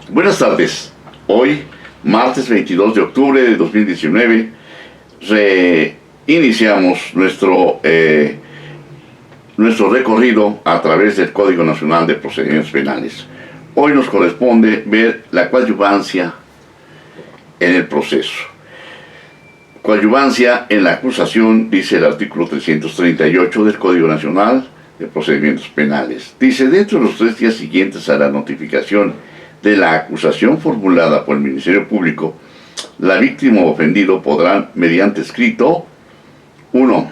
Buenas tardes. Hoy, martes 22 de octubre de 2019, reiniciamos nuestro recorrido a través del Código Nacional de Procedimientos Penales. Hoy nos corresponde ver la coadyuvancia en el proceso. Coadyuvancia en la acusación, dice el artículo 338 del Código Nacional de Procedimientos Penales. Dice, dentro de los 3 días siguientes a la notificación de la acusación formulada por el Ministerio Público, la víctima o ofendido podrán, mediante escrito, 1.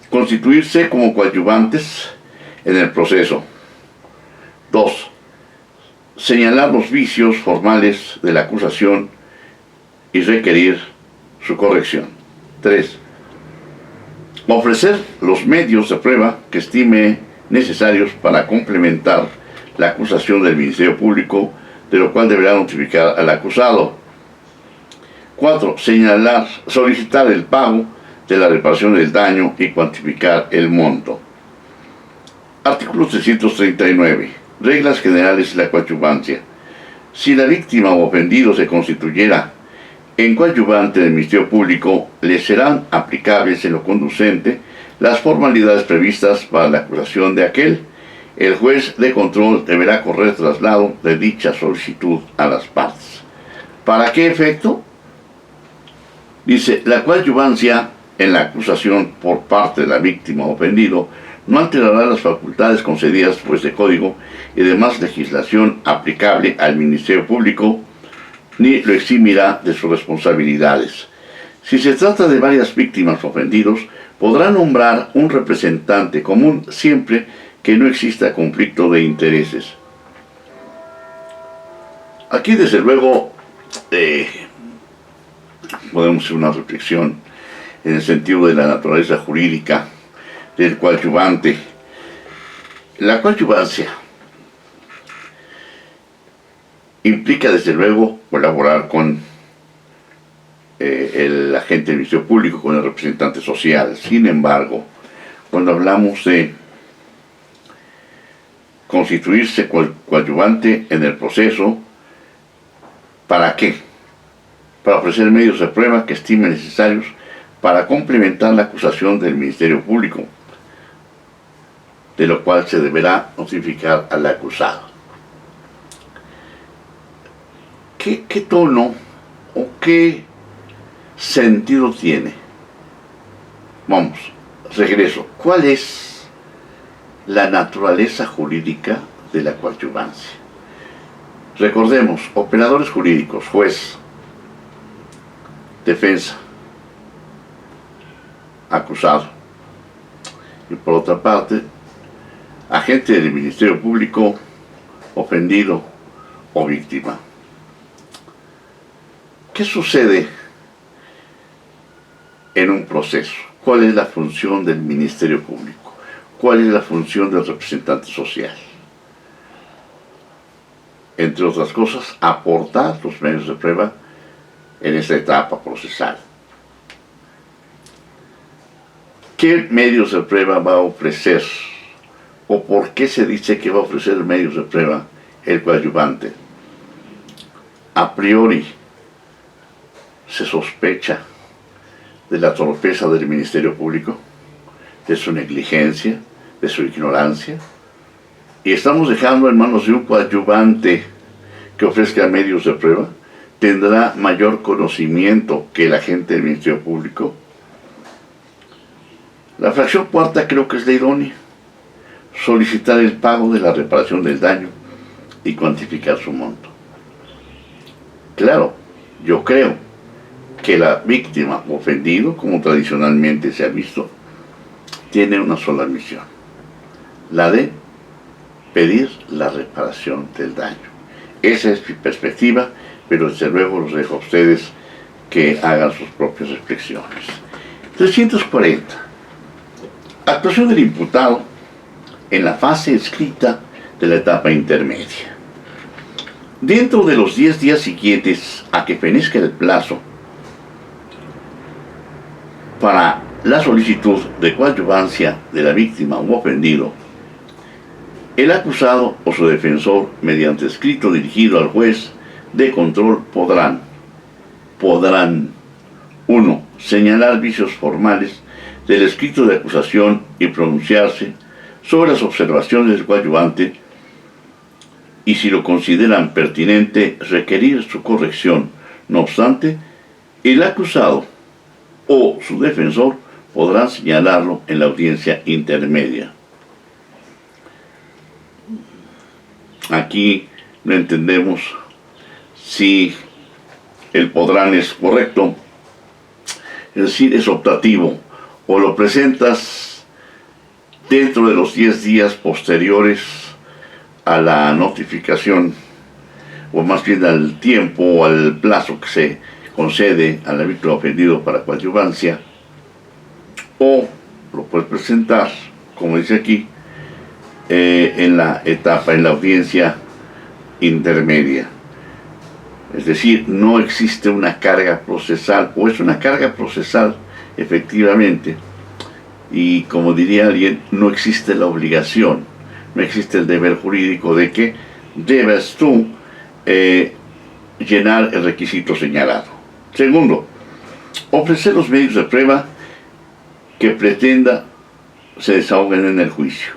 Constituirse como coadyuvantes en el proceso. 2. Señalar los vicios formales de la acusación y requerir su corrección. 3. Ofrecer los medios de prueba que estime necesarios para complementar la acusación del Ministerio Público, de lo cual deberá notificar al acusado. 4. Solicitar el pago de la reparación del daño y cuantificar el monto. Artículo 339. Reglas generales de la coadyuvancia. Si la víctima o ofendido se constituyera en coadyuvante del Ministerio Público, le serán aplicables en lo conducente las formalidades previstas para la acusación de aquel. El juez de control deberá correr traslado de dicha solicitud a las partes. ¿Para qué efecto? Dice, la coadyuvancia en la acusación por parte de la víctima o ofendido no alterará las facultades concedidas por este Código y demás legislación aplicable al Ministerio Público, ni lo eximirá de sus responsabilidades. Si se trata de varias víctimas o ofendidos, podrá nombrar un representante común siempre que no exista conflicto de intereses. Aquí, desde luego, podemos hacer una reflexión en el sentido de la naturaleza jurídica del coadyuvante. La coadyuvancia implica, desde luego, colaborar con el agente del Ministerio Público, con el representante social. Sin embargo, cuando hablamos de constituirse coadyuvante en el proceso, ¿para qué? Para ofrecer medios de prueba que estime necesarios para complementar la acusación del Ministerio Público, de lo cual se deberá notificar al acusado. ¿Qué tono o qué sentido tiene? Vamos, regreso. ¿Cuál es la naturaleza jurídica de la coadyuvancia? Recordemos, operadores jurídicos, juez, defensa, acusado, y por otra parte, agente del Ministerio Público, ofendido o víctima. ¿Qué sucede en un proceso? ¿Cuál es la función del Ministerio Público? ¿Cuál es la función del representante social? Entre otras cosas, aportar los medios de prueba en esta etapa procesal. ¿Qué medios de prueba va a ofrecer? ¿O por qué se dice que va a ofrecer medios de prueba el coadyuvante? A priori, se sospecha de la torpeza del Ministerio Público, de su negligencia, de su ignorancia, y estamos dejando en manos de un coadyuvante que ofrezca medios de prueba. ¿Tendrá mayor conocimiento que el agente del Ministerio Público? La fracción cuarta creo que es la idónea: solicitar el pago de la reparación del daño y cuantificar su monto. Claro, yo creo que la víctima o ofendido, como tradicionalmente se ha visto, tiene una sola misión: la de pedir la reparación del daño. Esa es mi perspectiva, pero desde luego los dejo a ustedes que hagan sus propias reflexiones. 340. Actuación del imputado en la fase escrita de la etapa intermedia. Dentro de los 10 días siguientes a que fenezca el plazo para la solicitud de coadyuvancia de la víctima u ofendido, El acusado o su defensor, mediante escrito dirigido al juez de control, podrán 1. Señalar vicios formales del escrito de acusación y pronunciarse sobre las observaciones del coadyuvante y, si lo consideran pertinente, requerir su corrección. No obstante, el acusado o su defensor podrán señalarlo en la audiencia intermedia. Aquí no entendemos si el podrán es correcto, es decir, es optativo, o lo presentas dentro de los 10 días posteriores a la notificación, o más bien al tiempo o al plazo que se concede a la víctima ofendido para coadyuvancia, o lo puedes presentar, como dice aquí, en la audiencia intermedia. Es decir, no existe una carga procesal, o es una carga procesal efectivamente, y como diría alguien, no existe la obligación, no existe el deber jurídico de que debes tú llenar el requisito señalado. Segundo, ofrecer los medios de prueba que pretenda se desahoguen en el juicio,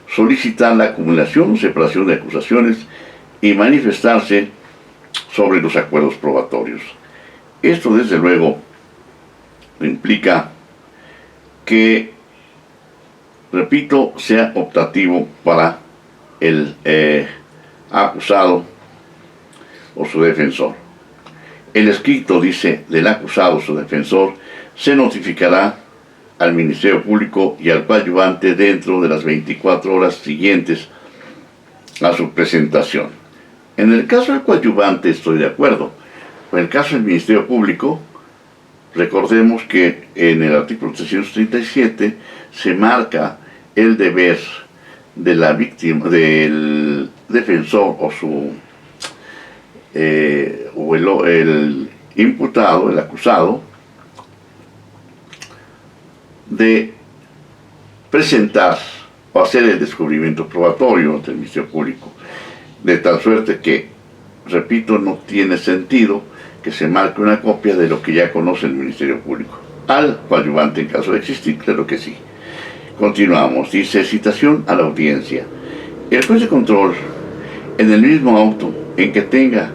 solicitar la acumulación o separación de acusaciones y manifestarse sobre los acuerdos probatorios. Esto, desde luego, implica que, repito, sea optativo para el acusado o su defensor. El escrito, dice, del acusado o su defensor se notificará al Ministerio Público y al coadyuvante dentro de las 24 horas siguientes a su presentación. En el caso del coadyuvante estoy de acuerdo. En el caso del Ministerio Público, recordemos que en el artículo 337 se marca el deber de la víctima, del defensor o su el imputado, el acusado, de presentar o hacer el descubrimiento probatorio ante el Ministerio Público, de tal suerte que, repito, no tiene sentido que se marque una copia de lo que ya conoce el Ministerio Público al coadyuvante en caso de existir. Claro que sí. Continuamos. Dice: citación a la audiencia. El juez de control, en el mismo auto en que tenga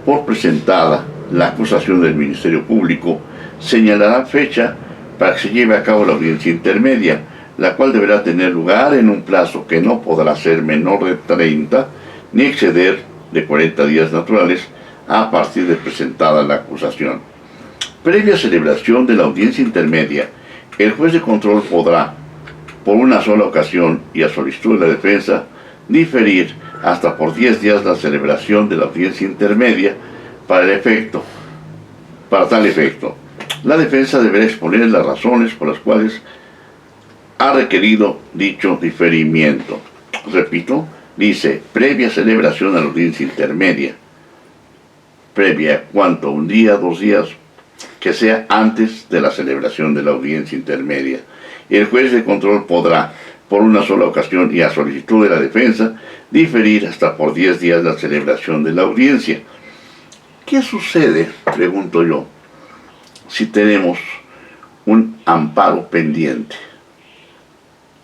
por presentada la acusación del Ministerio Público, señalará fecha para que se lleve a cabo la audiencia intermedia, la cual deberá tener lugar en un plazo que no podrá ser menor de 30 ni exceder de 40 días naturales a partir de presentada la acusación. Previa celebración de la audiencia intermedia, el juez de control podrá, por una sola ocasión y a solicitud de la defensa, diferir hasta por 10 días la celebración de la audiencia intermedia para tal efecto. La defensa deberá exponer las razones por las cuales ha requerido dicho diferimiento. Repito, dice: previa celebración a la audiencia intermedia. Previa, ¿cuánto? ¿Un día, 2 días? Que sea antes de la celebración de la audiencia intermedia. El juez de control podrá, por una sola ocasión y a solicitud de la defensa, diferir hasta por 10 días la celebración de la audiencia. ¿Qué sucede, pregunto yo, si tenemos un amparo pendiente?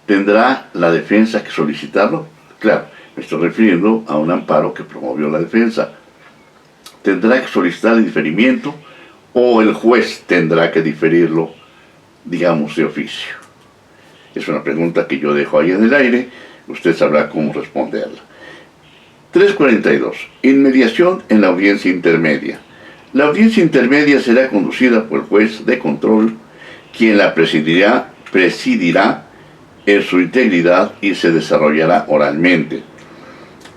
¿Tendrá la defensa que solicitarlo? Claro, me estoy refiriendo a un amparo que promovió la defensa. ¿Tendrá que solicitar el diferimiento o el juez tendrá que diferirlo, digamos, de oficio? Es una pregunta que yo dejo ahí en el aire, usted sabrá cómo responderla. 342. Inmediación en la audiencia intermedia. La audiencia intermedia será conducida por el juez de control, quien la presidirá en su integridad y se desarrollará oralmente.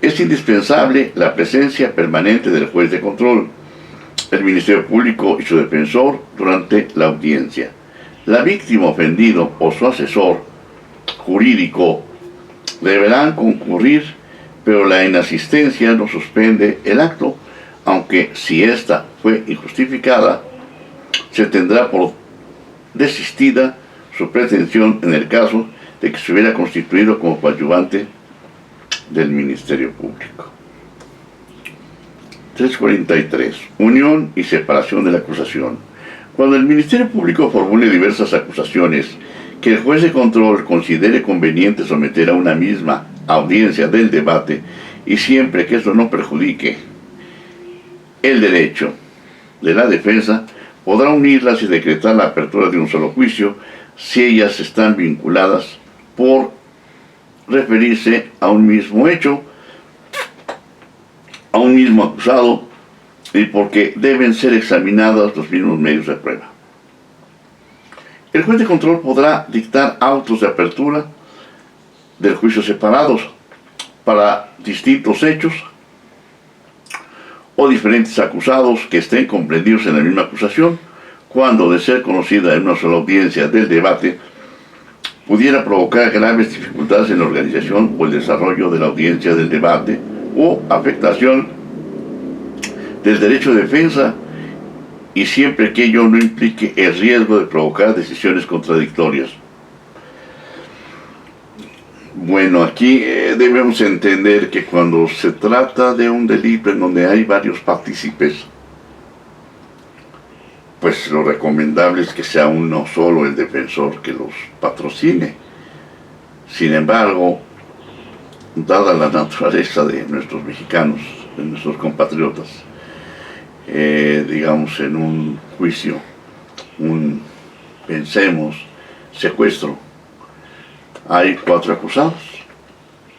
Es indispensable la presencia permanente del juez de control, el Ministerio Público y su defensor durante la audiencia. La víctima ofendido o su asesor jurídico deberán concurrir, pero la inasistencia no suspende el acto, aunque si ésta fue injustificada, se tendrá por desistida su pretensión en el caso de que se hubiera constituido como coadyuvante del Ministerio Público. 343. Unión y separación de la acusación. Cuando el Ministerio Público formule diversas acusaciones que el juez de control considere conveniente someter a una misma audiencia del debate, y siempre que esto no perjudique el derecho de la defensa, podrá unirlas y decretar la apertura de un solo juicio si ellas están vinculadas por referirse a un mismo hecho, a un mismo acusado, y porque deben ser examinados los mismos medios de prueba. El juez de control podrá dictar autos de apertura del juicio separados para distintos hechos o diferentes acusados que estén comprendidos en la misma acusación, cuando, de ser conocida en una sola audiencia del debate, pudiera provocar graves dificultades en la organización o el desarrollo de la audiencia del debate o afectación del derecho de defensa, y siempre que ello no implique el riesgo de provocar decisiones contradictorias. Bueno, aquí debemos entender que cuando se trata de un delito en donde hay varios partícipes, pues lo recomendable es que sea uno solo el defensor que los patrocine. Sin embargo, dada la naturaleza de nuestros mexicanos, de nuestros compatriotas, digamos en un juicio, pensemos, secuestro, hay 4 acusados.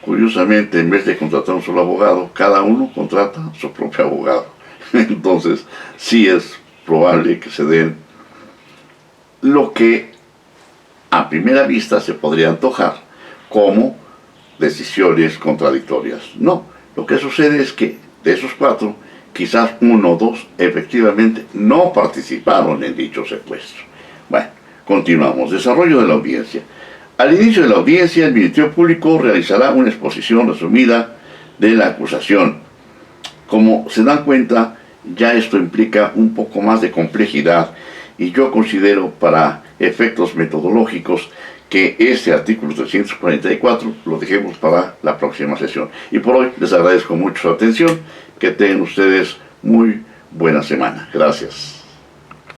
Curiosamente, en vez de contratar un solo abogado, cada uno contrata su propio abogado. Entonces, sí es probable que se den lo que a primera vista se podría antojar como decisiones contradictorias. No, lo que sucede es que de esos 4, quizás 1 o 2 efectivamente no participaron en dicho secuestro. Bueno, continuamos. Desarrollo de la audiencia. Al inicio de la audiencia, el Ministerio Público realizará una exposición resumida de la acusación. Como se dan cuenta, ya esto implica un poco más de complejidad, y yo considero, para efectos metodológicos, que este artículo 344 lo dejemos para la próxima sesión. Y por hoy les agradezco mucho su atención. Que tengan ustedes muy buena semana. Gracias.